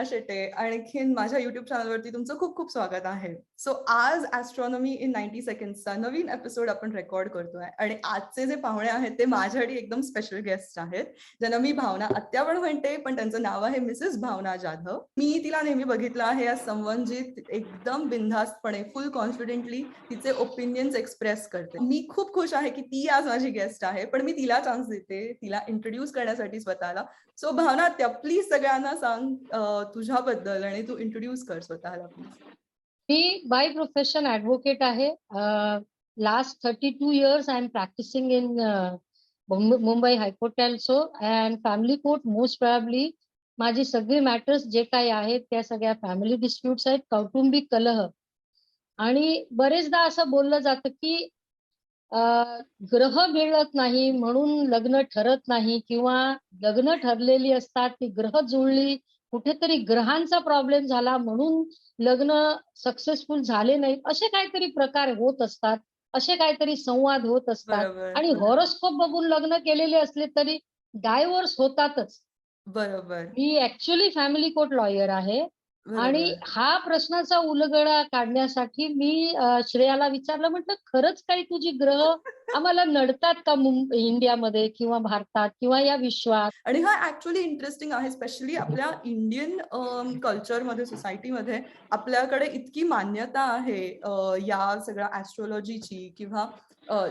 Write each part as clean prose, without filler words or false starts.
प्रिया शेटे. आणखीन माझ्या युट्यूब चॅनलवरती तुमचं खूप खूप स्वागत आहे. सो आज ॲस्ट्रॉनॉमी इन 90 सेकंड्सचा नवीन एपिसोड आपण रेकॉर्ड करतोय आणि आजचे जे पाहुणे आहेत ते माझ्यासाठी एकदम स्पेशल गेस्ट आहेत, ज्यांना मी भावना आत्या पण म्हणते, पण त्यांचं नाव आहे मिसेस भावना जाधव. मी तिला नेहमी बघितलं आहे या संबंधित एकदम बिनधास्तपणे फुल कॉन्फिडेंटली तिचे ओपिनियन्स एक्सप्रेस करते. मी खूप खुश आहे की ती आज माझी गेस्ट आहे, पण मी तिला चान्स देते तिला इंट्रोड्यूस करण्यासाठी स्वतःला. सो भावना त्या प्लीज सगळ्यांना सांग तुझ्याबद्दल आणि तू इंट्रोड्यूस कर स्वतःला प्लीज. मी बाय प्रोफेशन ॲडव्होकेट आहे. Last 32 years I am practising in Mumbai high court also and family court. Most probably माझी सगळी मॅटर्स जे काही आहेत त्या सगळ्या फॅमिली डिस्प्यूट्स आहेत, कौटुंबिक कलह. आणि बरेचदा असं बोललं जातं की ग्रह मिळत नाही म्हणून लग्न ठरत नाही, किंवा लग्न ठरलेली असतात ती ग्रह जुळली, कुठेतरी ग्रहांचा प्रॉब्लेम झाला म्हणून लग्न सक्सेसफुल झाले नाहीत. असे काहीतरी प्रकार होत असतात, असे काहीतरी संवाद होत असतात. बरोबर आणि हॉरोस्कोप बघून लग्न केलेले असले तरी डायव्होर्स होतातच. बरोबर मी ऍक्च्युअली फॅमिली कोर्ट लॉयर आहे. आणि बरोबर. हा प्रश्नाचा उलगडा काढण्यासाठी मी श्रेयाला विचारलं, म्हटलं खरंच काही तुझी ग्रह आम्हाला नडतात का इंडियामध्ये किंवा भारतात किंवा या विश्वात? आणि हा ऍक्च्युअली इंटरेस्टिंग आहे, स्पेशली आपल्या इंडियन कल्चरमध्ये, सोसायटीमध्ये आपल्याकडे इतकी मान्यता आहे या सगळ्या ऍस्ट्रोलॉजीची किंवा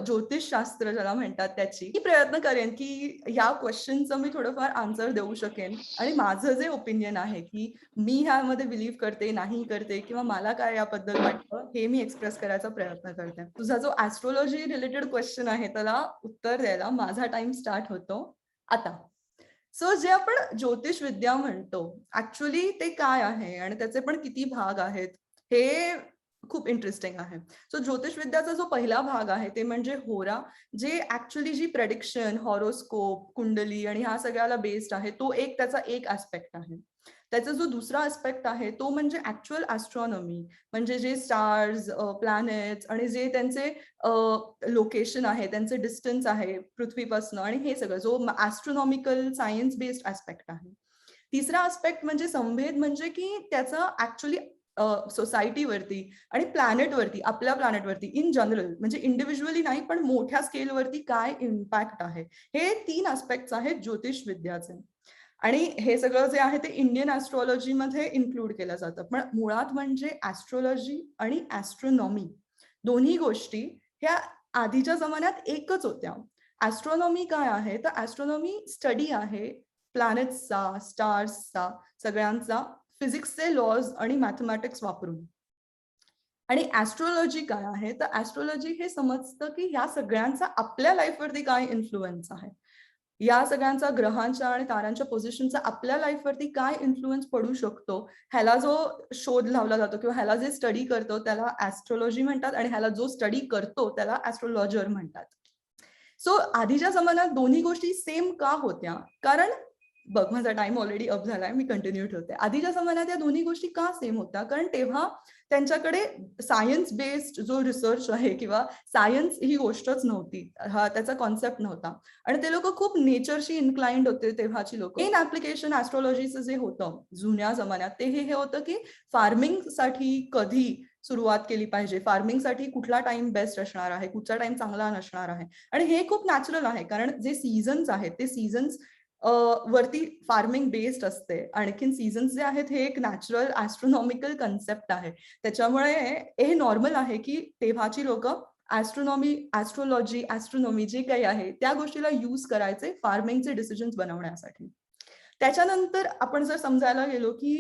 ज्योतिषशास्त्र ज्याला म्हणतात त्याची. मी प्रयत्न करेन की या क्वेश्चनचं मी थोडंफार आन्सर देऊ शकेन. आणि माझं जे ओपिनियन आहे की मी ह्यामध्ये बिलीव्ह करते नाही करते किंवा मला काय याबद्दल वाटतं हे मी एक्सप्रेस करायचा प्रयत्न करते. तुझा जो ऍस्ट्रोलॉजी रिलेटेड क्वेश्चन आहे त्याला उत्तर द्यायला माझा टाइम स्टार्ट होतो आता. सो जे आपण ज्योतिष विद्या म्हणतो ऍक्च्युअली ते काय आहे आणि त्याचे पण किती भाग आहेत हे खूप इंटरेस्टिंग आहे. सो ज्योतिष विद्याचा जो पहिला भाग आहे ते म्हणजे होरा, जे ऍक्च्युअली जी प्रेडिक्शन, हॉरोस्कोप, कुंडली आणि ह्या सगळ्याला बेस्ड आहे, तो एक त्याचा एक ऍस्पेक्ट आहे. त्याचा जो दुसरा ऍस्पेक्ट आहे तो म्हणजे ऍक्च्युअल ॲस्ट्रॉनॉमी, म्हणजे जे स्टार्स, प्लॅनेट्स आणि जे त्यांचे लोकेशन आहे, त्यांचे डिस्टन्स आहे पृथ्वीपासून आणि हे सगळं जो ॲस्ट्रॉनॉमिकल सायन्स बेस्ड ऍस्पेक्ट आहे. तिसरा ऍस्पेक्ट म्हणजे संभेद, म्हणजे की त्याचा ऍक्च्युअली सोसायटीवरती आणि प्लॅनेटवरती, आपल्या प्लॅनेटवरती इन जनरल, म्हणजे इंडिव्हिज्युअली नाही पण मोठ्या स्केलवरती काय इम्पॅक्ट आहे. हे 3 ऍस्पेक्ट्स आहेत ज्योतिष विद्याचे. आणि हे सगळं जे आहे ते इंडियन ॲस्ट्रॉलॉजीमध्ये इन्क्लूड केलं जातं. पण मुळात म्हणजे ॲस्ट्रोलॉजी आणि ॲस्ट्रोनॉमी दोन्ही गोष्टी ह्या आधीच्या जमान्यात एकच होत्या. ॲस्ट्रॉनॉमी काय आहे तर ॲस्ट्रॉनॉमी स्टडी आहे प्लॅनेट्सचा, स्टार्सचा, सगळ्यांचा फिजिक्सचे लॉज आणि मॅथमॅटिक्स वापरून. आणि ॲस्ट्रोलॉजी काय आहे तर ॲस्ट्रोलॉजी हे समजतं की ह्या सगळ्यांचा आपल्या लाईफवरती काय इन्फ्लुएन्स आहे, या सगळ्यांचा ग्रहांच्या आणि ताऱ्यांच्या पोझिशनचा आपल्या लाईफवरती काय इन्फ्लुएन्स पडू शकतो, ह्याला जो शोध लावला जातो किंवा ह्याला जे स्टडी करतो त्याला ॲस्ट्रोलॉजी म्हणतात आणि ह्याला जो स्टडी करतो त्याला ॲस्ट्रोलॉजर म्हणतात. सो आधीच्या जमान्यात दोन्ही गोष्टी सेम का होत्या? कारण बघ, माझा टाइम ऑलरेडी अप झालाय, मी कंटिन्यू ठेवते. आधीच्या जमान्यात या दोन्ही गोष्टी का सेम होत्या? कारण तेव्हा त्यांच्याकडे सायन्स बेस्ड जो रिसर्च आहे किंवा सायन्स ही गोष्टच नव्हती, हा त्याचा कॉन्सेप्ट नव्हता. आणि ते लोक खूप नेचरशी इन्क्लाइंड होते तेव्हाची लोक. मेन ऍप्लिकेशन ऍस्ट्रोलॉजीचं जे होतं जुन्या जमान्यात ते हे होतं की फार्मिंगसाठी कधी सुरुवात केली पाहिजे, फार्मिंगसाठी कुठला टाइम बेस्ट असणार आहे, कुठचा टाइम चांगला नसणार आहे. आणि हे खूप नॅचरल आहे कारण जे सीझन्स आहेत ते सीझन्स वरती फार्मिंग बेस्ड असते. आणखीन सीझन्स जे आहेत हे एक नॅचरल ॲस्ट्रॉनॉमिकल कन्सेप्ट आहे. त्याच्यामुळे हे नॉर्मल आहे की तेव्हाची लोक ॲस्ट्रोलॉजी, ॲस्ट्रॉनॉमी जे काही आहे त्या गोष्टीला यूज करायचे फार्मिंगचे डिसिजन्स बनवण्यासाठी. त्याच्यानंतर आपण जर समजायला गेलो की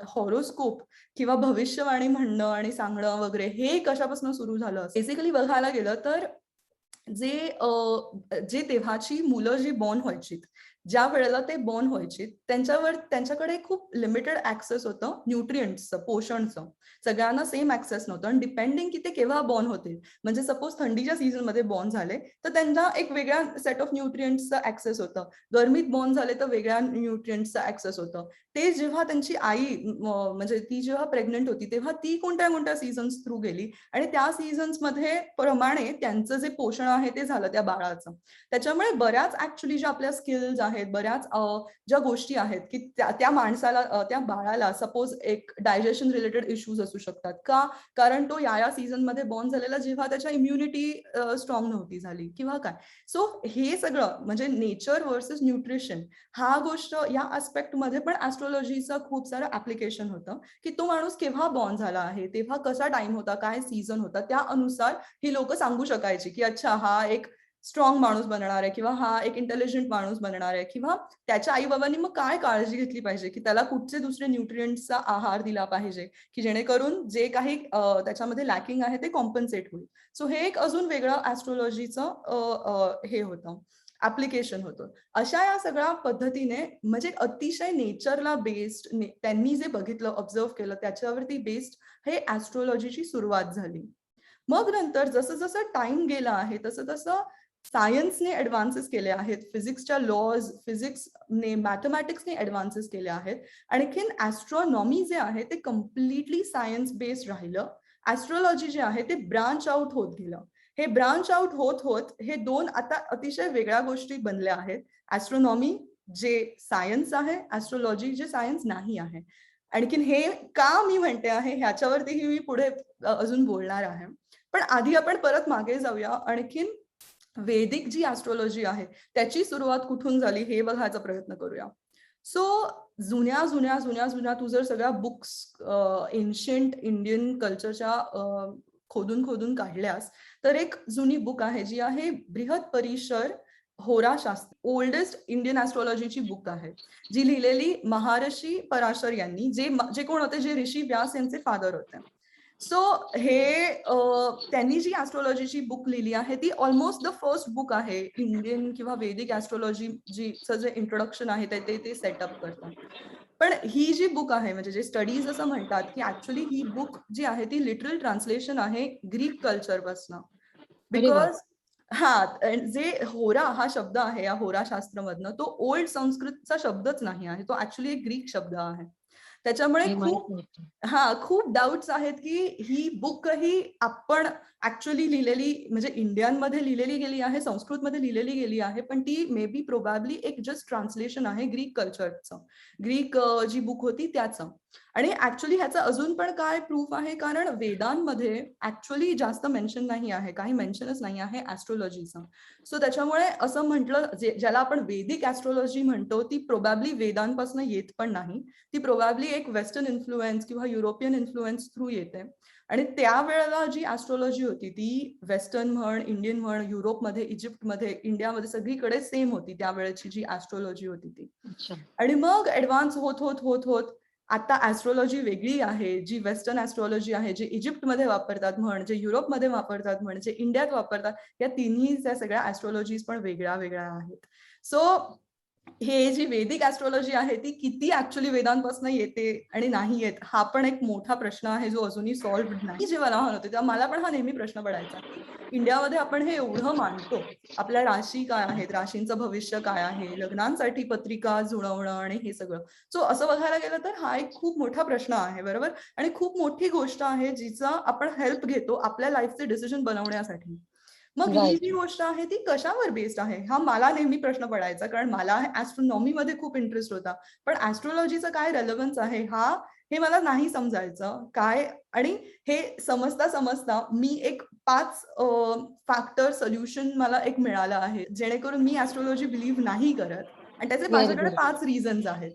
हॉरोस्कोप किंवा भविष्यवाणी म्हणणं आणि सांगणं वगैरे हे कशापासून सुरू झालं, बेसिकली बघायला गेलं तर जे तेव्हाची मुलं जी बॉर्न व्हायची, ज्या वेळेला ते बॉर्न व्हायचे त्यांच्याकडे खूप लिमिटेड ऍक्सेस होतं न्यूट्रिएंट्सचं, पोषणचं. सगळ्यांना सेम ऍक्सेस नव्हतं आणि डिपेंडिंग की ते केव्हा बॉर्न होते, म्हणजे सपोज थंडीच्या सीझनमध्ये बॉर्न झाले तर त्यांना एक वेगळ्या सेट ऑफ न्यूट्रिएंट्सचं ऍक्सेस होतं, गरमीत बॉर्न झाले तर वेगळ्या न्यूट्रिएंट्सचं ऍक्सेस होतं. ते जेव्हा त्यांची आई म्हणजे ती जेव्हा प्रेग्नंट होती तेव्हा ती कोणत्या कोणत्या सीझन्स थ्रू गेली आणि त्या सीझन्समध्ये प्रमाणे त्यांचं जे पोषण आहे ते झालं त्या बाळाचं. त्याच्यामुळे बऱ्याच ऍक्च्युअली ज्या आपल्या स्किल्स आहेत आहेत, बऱ्याच ज्या गोष्टी आहेत की त्या माणसाला त्या बाळाला सपोज एक डायजेशन रिलेटेड इश्यूज असू शकतात का, कारण तो या सीझन मध्ये बॉर्न झालेला जेव्हा त्याच्या इम्युनिटी स्ट्रॉंग नव्हती झाली किंवा काय. सो हे सगळं म्हणजे नेचर वर्सेस न्यूट्रिशन हा गोष्ट या आस्पेक्ट मध्ये पण ऍस्ट्रोलॉजीचं खूप सारं ऍप्लिकेशन होतं की तो माणूस केव्हा बॉर्न झाला आहे, तेव्हा कसा टाइम होता, काय सीझन होता, त्यानुसार ही लोक सांगू शकायची की अच्छा हा एक स्ट्रॉंग माणूस बनणार आहे किंवा हा एक इंटेलिजंट माणूस बनणार आहे, किंवा त्याच्या आई बाबांनी मग काय काळजी घेतली पाहिजे की त्याला कुठचे दुसरे न्यूट्रिएंट्सचा आहार दिला पाहिजे की जेणेकरून जे काही त्याच्यामध्ये लॅकिंग आहे ते कॉम्पन्सेट होईल. सो हे एक अजून वेगळं ऍस्ट्रोलॉजीचं हे होतं, ऍप्लिकेशन होतं. अशा या सगळ्या पद्धतीने म्हणजे अतिशय नेचरला बेस्ड त्यांनी जे बघितलं, ऑब्झर्व केलं त्याच्यावरती बेस्ड हे ऍस्ट्रोलॉजीची सुरुवात झाली. मग नंतर जसं जसं टाइम गेला आहे तसं तसं सायन्सने ऍडव्हान्सेस केले आहेत, फिजिक्सच्या लॉज, फिजिक्सने मॅथमॅटिक्सने ऍडव्हान्सेस केले आहेत. आणखीन ऍस्ट्रॉनॉमी जे आहे ते कम्प्लिटली सायन्स बेस्ड राहिलं. ऍस्ट्रोलॉजी जे आहे ते ब्रांच आउट होत गेलं. हे ब्रांच आउट होत होत हे दोन आता अतिशय वेगळ्या गोष्टी बनल्या आहेत. ऍस्ट्रॉनॉमी जे सायन्स आहे, ऍस्ट्रोलॉजी जे सायन्स नाही आहे. आणखीन हे का मी म्हणते आहे ह्याच्यावरतीही मी पुढे अजून बोलणार आहे. पण आधी आपण परत मागे जाऊया, आणखीन वेदिक जी ऍस्ट्रोलॉजी आहे त्याची सुरुवात कुठून झाली हे बघायचा प्रयत्न करूया. सो जुन्या जुन्या जुन्या जुन्या तू जर सगळ्या बुक्स एन्शियंट इंडियन कल्चरच्या खोदून खोदून काढल्यास तर एक जुनी बुक आहे जी आहे बृहत परिसर होराशास्त्र, ओल्डेस्ट इंडियन ऍस्ट्रोलॉजीची बुक आहे, जी लिहिलेली महर्षी पराशर यांनी, जे कोण होते, जे ऋषी व्यास यांचे फादर होते. सो हे त्यांनी जी ऍस्ट्रोलॉजीची बुक लिहिली आहे ती ऑलमोस्ट द फर्स्ट बुक आहे इंडियन किंवा वेदिक ऍस्ट्रोलॉजी जीचं जे इंट्रोडक्शन आहे ते सेटअप करतात. पण ही जी बुक आहे म्हणजे जे स्टडीज असं म्हणतात की ऍक्च्युली ही बुक जी आहे ती लिटरल ट्रान्सलेशन आहे ग्रीक कल्चर पासून. अरे वा. बिकॉज हा जे होरा हा शब्द आहे या होरा शास्त्रमधनं तो ओल्ड संस्कृतचा शब्दच नाही आहे, तो ऍक्च्युली एक ग्रीक शब्द आहे. त्याच्यामुळे हे माहित खूप नव्हतं. खूप डाऊट्स आहेत की ही बुक ही आपण ऍक्च्युअली लिहिलेली म्हणजे इंडियनमध्ये लिहिलेली गेली आहे, संस्कृतमध्ये लिहिलेली गेली आहे, पण ती मे बी प्रोबॅबली एक जस्ट ट्रान्सलेशन आहे ग्रीक कल्चरचं, ग्रीक जी बुक होती त्याचं. आणि ऍक्च्युअली ह्याचं अजून पण काय प्रूफ आहे, कारण वेदांमध्ये ऍक्च्युअली जास्त मेन्शन नाही आहे, काही मेन्शनच नाही आहे ऍस्ट्रोलॉजीचं. सो त्याच्यामुळे असं म्हटलं ज्याला आपण वेदिक ऍस्ट्रोलॉजी म्हणतो ती प्रोबॅबली वेदांपासून येत पण नाही, ती प्रोबॅबली एक वेस्टर्न इन्फ्लुएन्स किंवा युरोपियन इन्फ्लुएन्स थ्रू येते. आणि त्यावेळेला जी ऍस्ट्रोलॉजी होती ती वेस्टर्न म्हण, इंडियन म्हण, युरोपमध्ये, इजिप्तमध्ये, इंडियामध्ये सगळीकडे सेम होती त्यावेळेची जी ऍस्ट्रोलॉजी होती ती. अच्छा. आणि मग ऍडव्हान्स होत होत होत होत आता ऍस्ट्रोलॉजी वेगळी आहे, जी वेस्टर्न ऍस्ट्रोलॉजी आहे, जे इजिप्तमध्ये वापरतात म्हण, जे युरोपमध्ये वापरतात म्हण, जे इंडियात वापरतात, या तिन्ही त्या सगळ्या ऍस्ट्रोलॉजीज पण वेगळ्या वेगळ्या आहेत. सो हे जी वेदिक ऍस्ट्रोलॉजी आहे ती किती ऍक्च्युअली वेदांपासून येते आणि नाही येत हा पण एक मोठा प्रश्न आहे जो अजूनही सॉल्व्ह नाही. जेव्हा लहान होते तेव्हा मला पण हा नेहमी प्रश्न पडायचा की इंडियामध्ये आपण हे एवढं मानतो, आपल्या राशी काय आहेत, राशींचं भविष्य काय आहे, लग्नांसाठी पत्रिका जुळवणं आणि हे सगळं. सो असं बघायला गेलं तर हा एक खूप मोठा प्रश्न आहे, बरोबर, आणि खूप मोठी गोष्ट आहे जिचा आपण हेल्प घेतो आपल्या लाईफचे डिसिजन बनवण्यासाठी. मग ही राईट. जी गोष्ट आहे ती कशावर बेस्ड आहे हा मला नेहमी प्रश्न पडायचा, कारण मला ऍस्ट्रोनॉमी मध्ये खूप इंटरेस्ट होता, पण ऍस्ट्रोलॉजीचा काय रेलेव्हन्स आहे हे मला नाही समजायचं काय. आणि हे समजता समजता मी एक 5 फॅक्टर सोल्युशन मला एक मिळालं आहे जेणेकरून मी ऍस्ट्रोलॉजी बिलीव्ह नाही करत, आणि त्याचे व्हेरी माझ्याकडे गुड. 5 रिझन्स आहेत.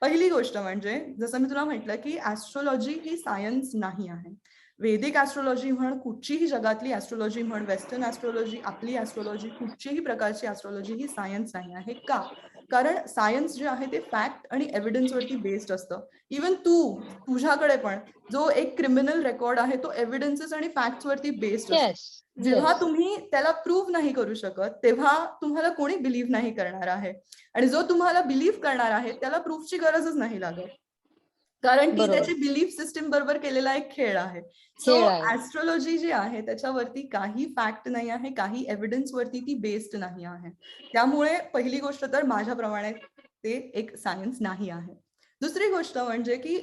पहिली गोष्ट म्हणजे जसं मी तुला म्हटलं की ऍस्ट्रोलॉजी ही सायन्स नाही आहे. वेदिक ऍस्ट्रोलॉजी म्हण, कुठचीही जगातली ऍस्ट्रोलॉजी म्हण, वेस्टर्न ऍस्ट्रोलॉजी, आपली ऍस्ट्रोलॉजी, कुठचीही प्रकारची ऍस्ट्रोलॉजी ही सायन्स नाही आहे. का? कारण सायन्स जे आहे ते फॅक्ट आणि एव्हिडन्स वरती बेस्ड असतं. इव्हन तुझ्याकडे पण जो एक क्रिमिनल रेकॉर्ड आहे तो एव्हिडन्सेस आणि फॅक्ट्स वरती बेस्ड असतो. येस. जेव्हा येस. तुम्ही त्याला प्रूव्ह नाही करू शकत तेव्हा तुम्हाला कोणी बिलीव्ह नाही करणार आहे, आणि जो तुम्हाला बिलीव्ह करणार आहे त्याला प्रूफची गरजच नाही लागत, कारण ती बरोबर. त्याची बिलीफ सिस्टीम बरोबर केलेला एक खेळ आहे. सो खेळ आहे. ऍस्ट्रोलॉजी जी आहे त्याच्यावरती काही फॅक्ट नाही आहे, काही एव्हिडन्स वरती ती बेस्ड नाही आहे. त्यामुळे पहिली गोष्ट तर माझ्याप्रमाणे ते एक सायन्स नाही आहे. दुसरी गोष्ट म्हणजे की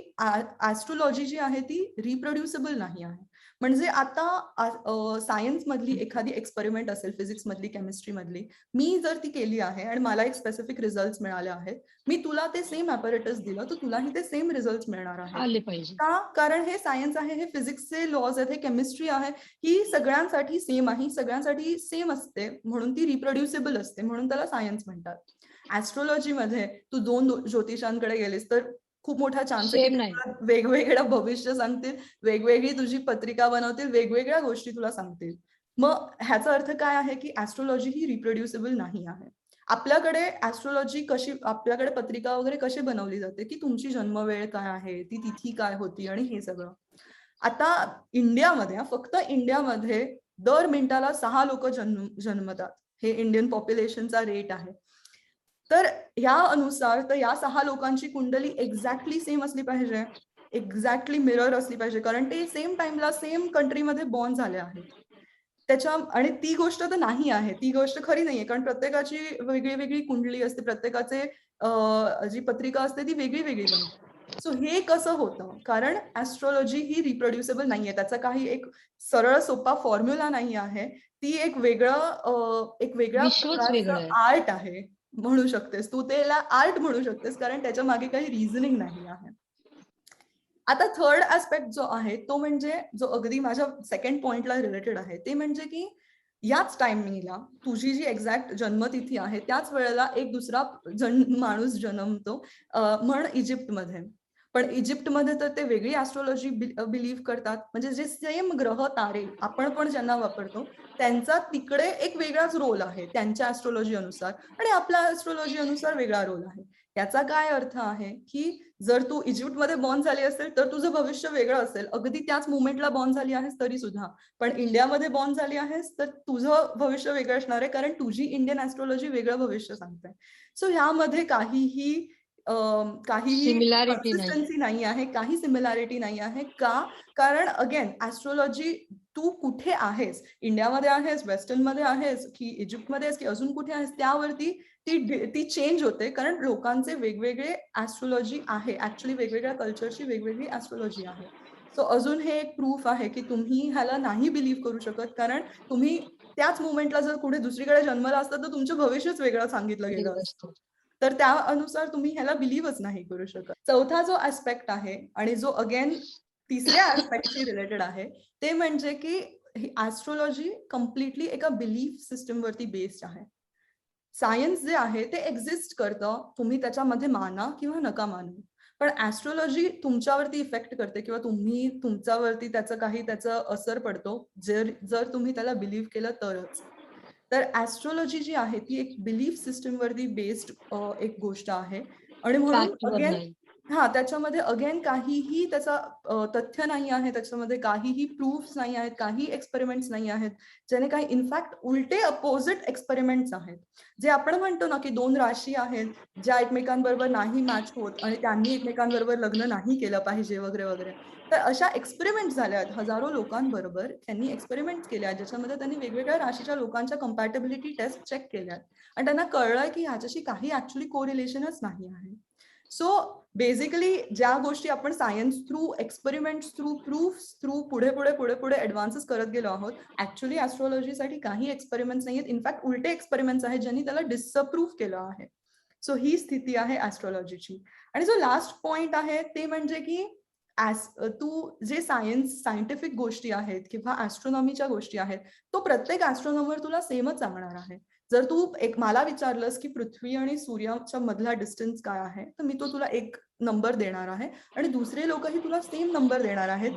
ऍस्ट्रोलॉजी जी आहे ती रिप्रोड्युसेबल नाही आहे. म्हणजे आता सायन्स मधली एखादी एक्सपेरिमेंट असेल, फिजिक्स मधली, केमिस्ट्री मधली, मी जर ती केली आहे आणि मला एक स्पेसिफिक रिझल्ट मिळाले आहेत, मी तुला ते सेम ॲपॅरेटस दिलं तर तुलाही ते सेम रिझल्ट मिळणार आहेत. आले पाहिजे. का? कारण हे सायन्स आहे, हे फिजिक्सचे लॉज आहेत, हे केमिस्ट्री आहे, ही सगळ्यांसाठी सेम आहे, सगळ्यांसाठी सेम असते, म्हणून ती रिप्रोड्युसिबल असते, म्हणून त्याला सायन्स म्हणतात. ॲस्ट्रोलॉजीमध्ये तू 2 ज्योतिषांकडे गेलीस तर खूप मोठा चान्स आहे की सेम ते नाही. तुला वेगवेगळं भविष्य सांगतील, वेगवेगळी तुझी पत्रिका बनवतील, वेगवेगळ्या गोष्टी तुला सांगतील. मग ह्याचा अर्थ काय आहे की ॲस्ट्रोलॉजी ही रिप्रोड्युसिबल नाही आहे. आपल्याकडे पत्रिका वगैरे कशी बनवली जाते की तुमची जन्मवेळ काय आहे, ती तिथी काय होती आणि हे सगळं. आता इंडियामध्ये, फक्त इंडियामध्ये दर मिनिटाला 6 लोक जन्मतात. हे इंडियन पॉप्युलेशनचा रेट आहे. तर या अनुसार तर या 6 लोकांची कुंडली एक्झॅक्टली सेम असली पाहिजे. एक्झॅक्टली मिरर असली पाहिजे. कारण ते सेम टाइमला सेम कंट्रीमध्ये बॉर्न झाले आहेत. आणि ती गोष्ट तर नाही आहे. ती गोष्ट खरी नाहीये. कारण प्रत्येकाची वेगळी-वेगळी कुंडली असते. प्रत्येकाचे जी पत्रिका असते ती वेगळी-वेगळी बनते. सो हे कसं होतं? कारण ॲस्ट्रोलॉजी ही रिप्रोड्युसिबल नाहीये. त्याचा काही एक सरळ सोपा फॉर्म्युला नाही आहे. ती एक वेगळ्या विश्वच प्रकारचं वेगळं आहे. आर्ट आहे म्हणू शकतेस. तू त्याला आर्ट म्हणू शकतेस कारण त्याच्या मागे काही रिझनिंग नाही आहे. आता थर्ड ऍस्पेक्ट जो आहे तो म्हणजे जो अगदी माझ्या सेकंड पॉइंटला रिलेटेड आहे ते म्हणजे की याच टायमिंगला तुझी जी एक्झॅक्ट जन्मतिथी आहे त्याच वेळेला एक दुसरा माणूस जन्मतो म्हण इजिप्तमध्ये. पण इजिप्तमध्ये तर ते वेगळी ऍस्ट्रोलॉजी बिलीव्ह करतात. म्हणजे जे सेम ग्रह तारे आपण पण ज्यांना वापरतो त्यांचा तिकडे एक वेगळाच रोल आहे त्यांच्या ऍस्ट्रोलॉजी अनुसार आणि आपल्या ऍस्ट्रोलॉजी अनुसार वेगळा रोल आहे. याचा काय अर्थ आहे की जर तू इजिप्तमध्ये बॉर्न झाली असेल तर तुझं भविष्य वेगळं असेल. अगदी त्याच मुवमेंटला बॉर्न झाली आहेस तरी सुद्धा. पण इंडियामध्ये बॉर्न झाली आहेस तर तुझं भविष्य वेगळं असणार आहे कारण तुझी इंडियन ऍस्ट्रोलॉजी वेगळं भविष्य सांगते. सो ह्यामध्ये काहीही सिमिलॅरिटी नाही. कन्सिस्टन्सी नाही आहे, काही सिमिलॅरिटी नाही आहे. का? कारण अगेन ऍस्ट्रोलॉजी तू कुठे आहेस? इंडियामध्ये आहेस, वेस्टर्नमध्ये आहेस की इजिप्तमध्ये आहेस की अजून कुठे आहेस त्यावरती ती चेंज होते कारण लोकांचे वेगवेगळे ऍस्ट्रोलॉजी आहे. ऍक्च्युली वेगवेगळ्या कल्चरची वेगवेगळी ऍस्ट्रोलॉजी आहे. सो अजून हे एक प्रूफ आहे की तुम्ही ह्याला नाही बिलीव्ह करू शकत कारण तुम्ही त्याच मुवमेंटला जर कुठे दुसरीकडे जन्मला असता तर तुमचं भविष्यच वेगळं सांगितलं गेलं वेगळं असतं. असतं. तर त्यानुसार तुम्ही ह्याला बिलीव्हच नाही करू शकत. चौथा जो ऍस्पेक्ट आहे आणि जो अगेन तिसऱ्या ऍस्पेक्टशी रिलेटेड आहे ते म्हणजे की ही ऍस्ट्रोलॉजी कम्प्लिटली एका बिलीफ सिस्टमवरती बेस्ड आहे. सायन्स जे आहे ते एक्झिस्ट करतं. तुम्ही त्याच्यामध्ये माना किंवा नका मानू. पण ऍस्ट्रोलॉजी तुमच्यावरती इफेक्ट करते किंवा तुमच्यावरती त्याचा असर पडतो. जर तुम्ही त्याला बिलीव्ह केलं तरच. तर ऍस्ट्रोलॉजी जी आहे ती एक बिलीफ सिस्टमवरती बेस्ड एक गोष्ट आहे आणि म्हणून फॅक्टवर अगेन नाही. त्याच्यामध्ये अगेन काहीही तथ्य नाही आहे. त्याच्यामध्ये काहीही प्रूफ्स नाही आहेत, काही एक्सपेरिमेंट्स नाही आहेत. ज्याने काही इनफॅक्ट उलटे अपोजिट एक्सपेरिमेंट्स आहेत. जे आपण म्हणतो ना की 2 राशी आहेत, ज्या एकमेकांबरोबर नाही मॅच होत आणि त्यांनी एकमेकांबरोबर लग्न नाही केलं पाहिजे वगैरे, वगैरे. तर अशा एक्सपेरिमेंट्स झाल्या आहेत. हजारो लोकांबरोबर त्यांनी एक्सपेरिमेंट्स केल्या आहेत, ज्याच्यामध्ये त्यांनी वेगवेगळ्या राशीच्या लोकांच्या कंपॅटिबिलिटी टेस्ट चेक केल्या आहेत आणि त्यांना कळलंय की ह्याच्याशी काही ऍक्च्युअली कोरिलेशनच नाही आहे. सो बेसिकली ज्या गोष्टी आपण science through, experiments through, proofs through पुढे ऍडव्हान्सेस करत गेलो आहोत. ऍक्च्युअली ऍस्ट्रोलॉजीसाठी काही एक्सपेरिमेंट्स नाहीयेत. इनफॅक्ट उलटे एक्सपेरिमेंट्स आहेत ज्यांनी त्याला डिसअप्रूव्ह केलं आहे. सो ही स्थिती आहे ऍस्ट्रोलॉजीची. आणि जो लास्ट पॉइंट आहे ते म्हणजे की तू जे सायंटिफिक गोष्टी आहेत किंवा ऍस्ट्रॉनॉमीच्या गोष्टी आहेत, तो प्रत्येक ऍस्ट्रॉनॉमर तुला सेमच सांगणार आहे. जर तू मला विचारलंस की पृथ्वी आणि सूर्याच्या मधला डिस्टन्स काय आहे, तर मी तो तुला एक नंबर देणार आहे आणि दुसरे लोकही तुला सेम नंबर देणार आहेत.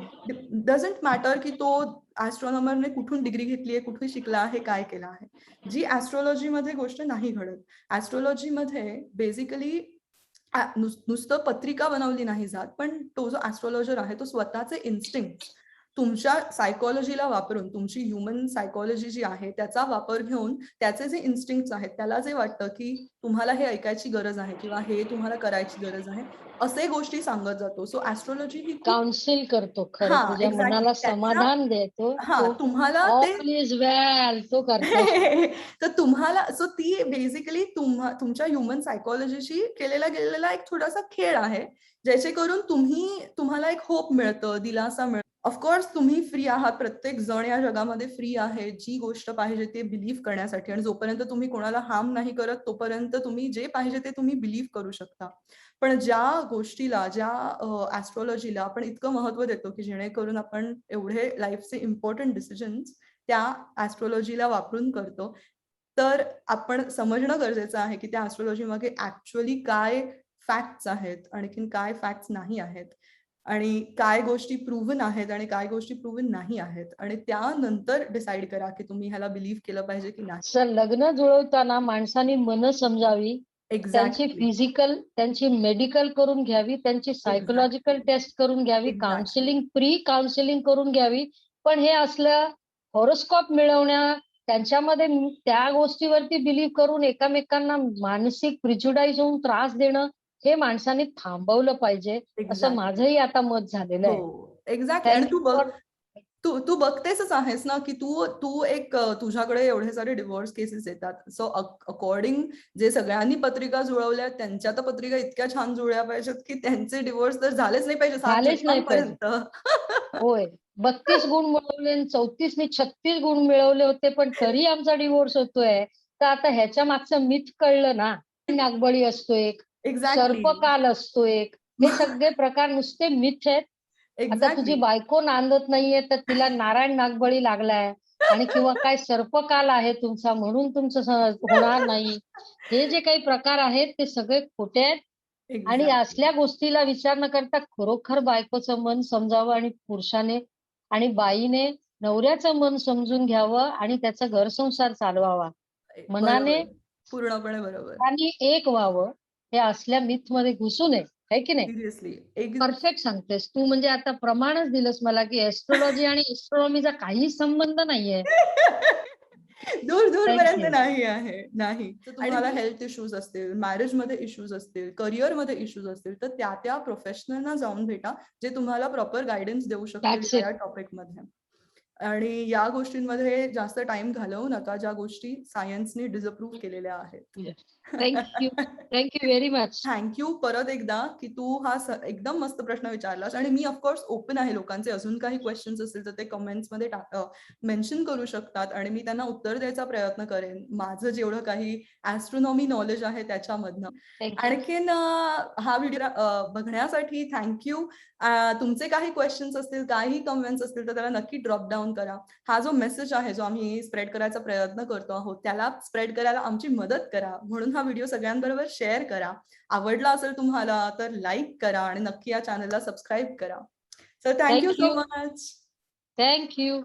डझंट मॅटर की तो ऍस्ट्रॉनॉमरने कुठून डिग्री घेतलीये, कुठे शिकला आहे, काय केलं आहे. जी ऍस्ट्रोलॉजीमध्ये गोष्ट नाही घडत. ऍस्ट्रोलॉजीमध्ये बेसिकली नुसतं पत्रिका बनवली नाही जात, पण तो जो ऍस्ट्रोलॉजर आहे तो स्वतःचे इन्स्टिंक्ट तुमच्या सायकॉलॉजीला वापरून, तुमची ह्युमन सायकॉलॉजी जी आहे त्याचा वापर घेऊन त्याचे जे इन्स्टिंक्ट आहेत, त्याला जे वाटतं की तुम्हाला हे ऐकायची गरज आहे किंवा हे तुम्हाला करायची गरज आहे, असे गोष्टी सांगत जातो. सो ऍस्ट्रोलॉजी ही खूप काउन्सिल करतो खरं. तुझ्या एक्झॅक्टली मनाला समाधान देतो. तो तुम्हाला ते ऑल इज वेल तो करतो. तर तुम्हाला ती बेसिकली तुमच्या ह्युमन सायकॉलॉजीशी गेलेला एक थोडासा खेळ आहे, ज्याचे करून तुम्हाला एक होप मिळतं, दिलासा मिळतो. ऑफकोर्स तुम्ही फ्री आहात. प्रत्येक जण या जगामध्ये फ्री आहे जी गोष्ट पाहिजे ते बिलीव्ह करण्यासाठी, आणि जोपर्यंत तुम्ही कोणाला हार्म नाही करत तोपर्यंत तुम्ही जे पाहिजे ते तुम्ही बिलीव्ह करू शकता. पण ज्या गोष्टीला, ज्या ऍस्ट्रॉलॉजीला आपण इतकं महत्व देतो की जेणेकरून आपण एवढे लाईफचे इम्पॉर्टंट डिसिजन्स त्या ऍस्ट्रॉलॉजीला वापरून करतो, तर आपण समजणं गरजेचं आहे की त्या ऍस्ट्रॉलॉजी मागे ऍक्च्युअली काय फॅक्ट्स आहेत, आणखीन काय फॅक्ट्स नाही आहेत, आणि काय गोष्टी प्रूव्हन आहेत आणि काय गोष्टी प्रूव्हन नाही आहेत, आणि त्यानंतर डिसाईड करा की तुम्ही ह्याला बिलीव्ह केलं पाहिजे की नाही. सर, लग्न जुळवताना माणसाने मन समजावी, त्यांची एक्झॅक्टली. फिजिकल, त्यांची मेडिकल करून घ्यावी, त्यांची सायकोलॉजिकल एक्झॅक्टली. टेस्ट करून घ्यावी, एक्झॅक्टली. काउन्सिलिंग, प्री काउन्सिलिंग करून घ्यावी. पण हे असलं हॉरोस्कोप मिळवण्या, त्यांच्यामध्ये त्या गोष्टीवरती बिलीव्ह करून एकमेकांना मानसिक प्रिज्युडाईज होऊन त्रास देणं, हे माणसाने थांबवलं पाहिजे, असं एक्झॅक्टली. माझंही आता मत झालेलं आहे. हो, एक्झॅक्टली. आणि थँक यू फॉर. तू तू बघतेसच आहेस ना की तू तू एक तुझ्याकडे एवढे सारे डिव्होर्स केसेस येतात. सो अकॉर्डिंग जे सगळ्यांनी पत्रिका जुळवल्या त्यांच्या तर पत्रिका इतक्या छान जुळल्या पाहिजेत की त्यांचे डिव्होर्स तर झालेच नाही पाहिजे 7 झालेच नाही पाहिजे. जन्मांपर्यंत. होय. 32 गुण मिळवले आणि 34नी 36 गुण मिळवले होते, पण तरी आमचा डिव्होर्स होतोय. तर आता ह्याच्या मागचं मिथ कळलं ना. नागबळी असतो एक, एक्झॅक्टली. सर्पकाल असतो एक. हे सगळे प्रकार नुसते मिथ आहेत. आता तुझी एक्झॅक्टली. बायको नांदत नाहीये तर तिला नारायण नागबळी लागलाय, आणि किंवा काय सर्पकाल आहे तुमचा म्हणून तुमचं होणार नाही. हे जे काही प्रकार आहेत ते सगळे खोटे आहेत. आणि एक्झॅक्टली. असल्या गोष्टीला विचार न करता खरोखर बायकोचं मन समजावं, आणि पुरुषाने आणि बाईने नवऱ्याचं मन समजून घ्यावं आणि त्याचा घरसंसार चालवावा. मनाने बरोबर. पूर्णपणे बरोबर. आणि एक व्हावं. हे असल्या मिथ मध्ये घुसू नये, है की नाही? सिरियसली. परफेक्ट सांगतेस तू. म्हणजे आता प्रमाणच दिलंस मला की एस्ट्रोलॉजी आणि एस्ट्रॉनॉमीचा काही संबंध नाहीये. दूर दूरपर्यंत थँक्यू. नाही आहे. नाही. तर आणि तुम्हाला हेल्थ इश्यूज असतील, मॅरेजमध्ये इश्यूज असतील, करिअरमध्ये इश्यूज असतील, तर त्या प्रोफेशनलना जाऊन भेटा, जे तुम्हाला प्रॉपर गाईडन्स देऊ शकतील दॅट्स या इट. टॉपिकमध्ये. आणि या गोष्टींमध्ये जास्त टाइम घालवू नका, ज्या गोष्टी सायन्सने डिसअप्रूव्ह केलेल्या आहेत. Thank you. Thank you very much. Thank you परत एकदा की तू हा एकदम मस्त प्रश्न विचारलास, आणि मी ऑफकोर्स ओपन आहे. लोकांचे अजून काही क्वेश्चन्स असतील तर ते कमेंट्समध्ये मेन्शन करू शकतात आणि मी त्यांना उत्तर द्यायचा प्रयत्न करेन, माझं जेवढं काही ऍस्ट्रॉनॉमी नॉलेज आहे त्याच्यामधनं. थँक्यू. आणखीन हा व्हिडिओ बघण्यासाठी थँक्यू. तुमचे काही क्वेश्चन्स असतील, काही कमेंट्स असतील तर त्याला नक्की ड्रॉप डाऊन करा. हा जो मेसेज आहे जो आम्ही स्प्रेड करायचा प्रयत्न करतो आहोत त्याला स्प्रेड करायला आमची मदत करा, म्हणून हा व्हिडिओ सगळ्यांबरोबर शेअर करा. आवडला असेल तुम्हाला तर लाईक करा आणि नक्की या चॅनलला सबस्क्राईब करा. So thank you so thank you. Much. Thank you.